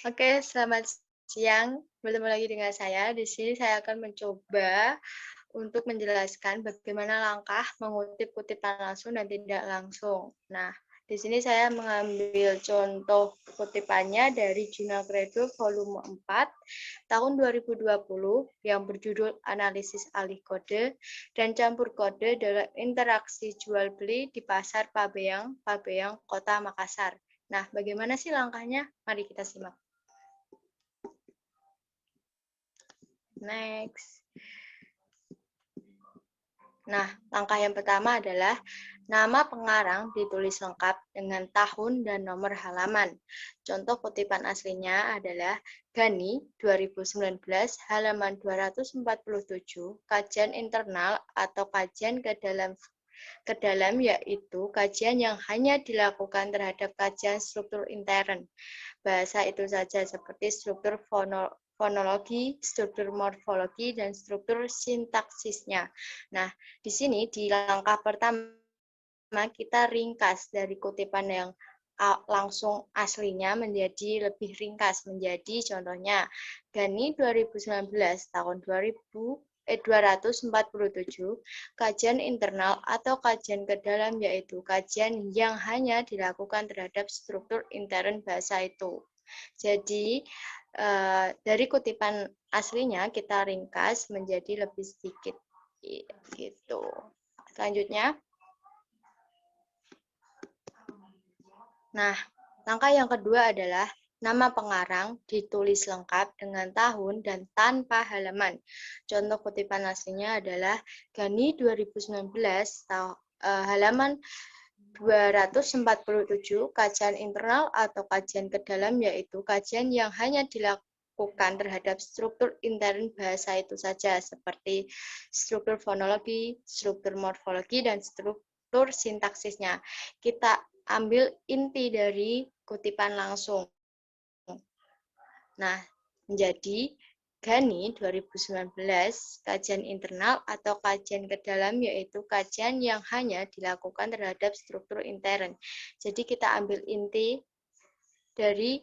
Oke, selamat siang. Bertemu lagi dengan saya. Di sini saya akan mencoba untuk menjelaskan bagaimana langkah mengutip kutipan langsung dan tidak langsung. Nah, di sini saya mengambil contoh kutipannya dari Jurnal Credo volume 4 tahun 2020 yang berjudul Analisis Alih Kode dan Campur Kode dalam Interaksi Jual Beli di Pasar Pabeang, Kota Makassar. Nah, bagaimana sih langkahnya? Mari kita simak. Next. Nah, langkah yang pertama adalah nama pengarang ditulis lengkap dengan tahun dan nomor halaman. Contoh kutipan aslinya adalah Gani 2019 halaman 247, kajian internal atau kajian ke dalam yaitu kajian yang hanya dilakukan terhadap kajian struktur intern. Bahasa itu saja seperti struktur fonologi, struktur morfologi, dan struktur sintaksisnya. Nah, di sini di langkah pertama kita ringkas dari kutipan yang langsung aslinya menjadi lebih ringkas, menjadi contohnya Gani 2019 tahun 247, kajian internal atau kajian ke dalam yaitu kajian yang hanya dilakukan terhadap struktur intern bahasa itu. Jadi dari kutipan aslinya kita ringkas menjadi lebih sedikit gitu. Selanjutnya, nah langkah yang kedua adalah nama pengarang ditulis lengkap dengan tahun dan tanpa halaman. Contoh kutipan aslinya adalah Gani 2019 halaman 247 kajian internal atau kajian ke dalam yaitu kajian yang hanya dilakukan terhadap struktur intern bahasa itu saja seperti struktur fonologi, struktur morfologi, dan struktur sintaksisnya. Kita ambil inti dari kutipan langsung. Nah, menjadi Gani 2019 kajian internal atau kajian ke dalam yaitu kajian yang hanya dilakukan terhadap struktur intern. Jadi kita ambil inti dari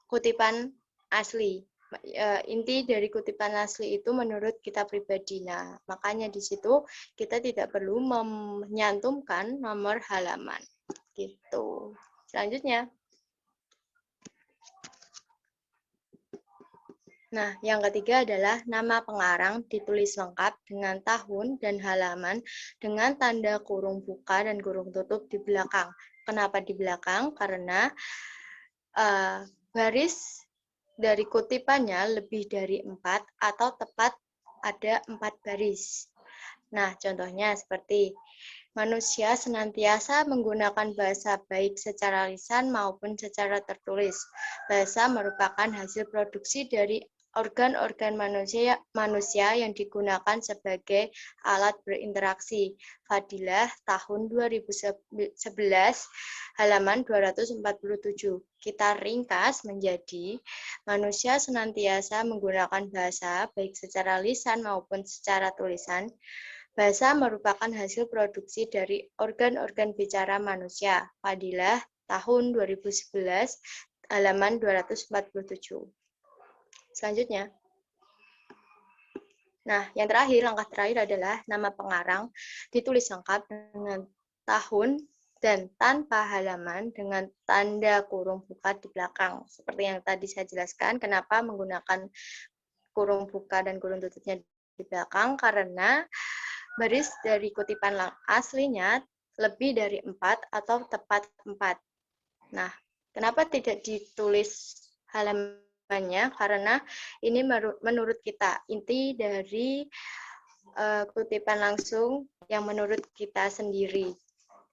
kutipan asli. Inti dari kutipan asli itu menurut kita pribadi. Nah, makanya di situ kita tidak perlu menyantumkan nomor halaman. Gitu. Selanjutnya. Nah, yang ketiga adalah nama pengarang ditulis lengkap dengan tahun dan halaman dengan tanda kurung buka dan kurung tutup di belakang. Kenapa di belakang? Karena baris dari kutipannya lebih dari 4 atau tepat ada 4 baris. Nah, contohnya seperti manusia senantiasa menggunakan bahasa baik secara lisan maupun secara tertulis. Bahasa merupakan hasil produksi dari organ-organ manusia yang digunakan sebagai alat berinteraksi. Fadilah tahun 2011 halaman 247. Kita ringkas menjadi manusia senantiasa menggunakan bahasa baik secara lisan maupun secara tulisan. Bahasa merupakan hasil produksi dari organ-organ bicara manusia. Fadilah tahun 2011 halaman 247. Selanjutnya. Nah, yang terakhir, langkah terakhir adalah nama pengarang ditulis lengkap dengan tahun dan tanpa halaman dengan tanda kurung buka di belakang. Seperti yang tadi saya jelaskan, kenapa menggunakan kurung buka dan kurung tutupnya di belakang, karena baris dari kutipan aslinya lebih dari 4 atau tepat 4. Nah, kenapa tidak ditulis halamannya? Karena ini menurut kita inti dari kutipan langsung yang menurut kita sendiri.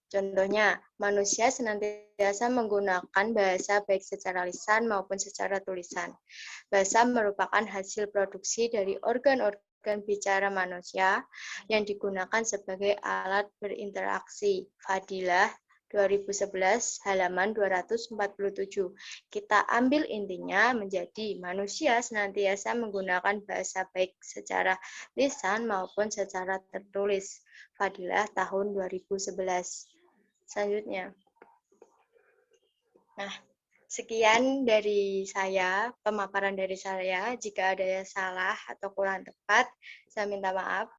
Contohnya, manusia senantiasa menggunakan bahasa baik secara lisan maupun secara tulisan. Bahasa merupakan hasil produksi dari organ-organ bicara manusia yang digunakan sebagai alat berinteraksi. Fadilah 2011 halaman 247. Kita ambil intinya menjadi manusia senantiasa menggunakan bahasa baik secara lisan maupun secara tertulis. Fadilah tahun 2011. Selanjutnya. Nah, Sekian dari saya, pemaparan dari saya. Jika ada yang salah atau kurang tepat, saya minta maaf.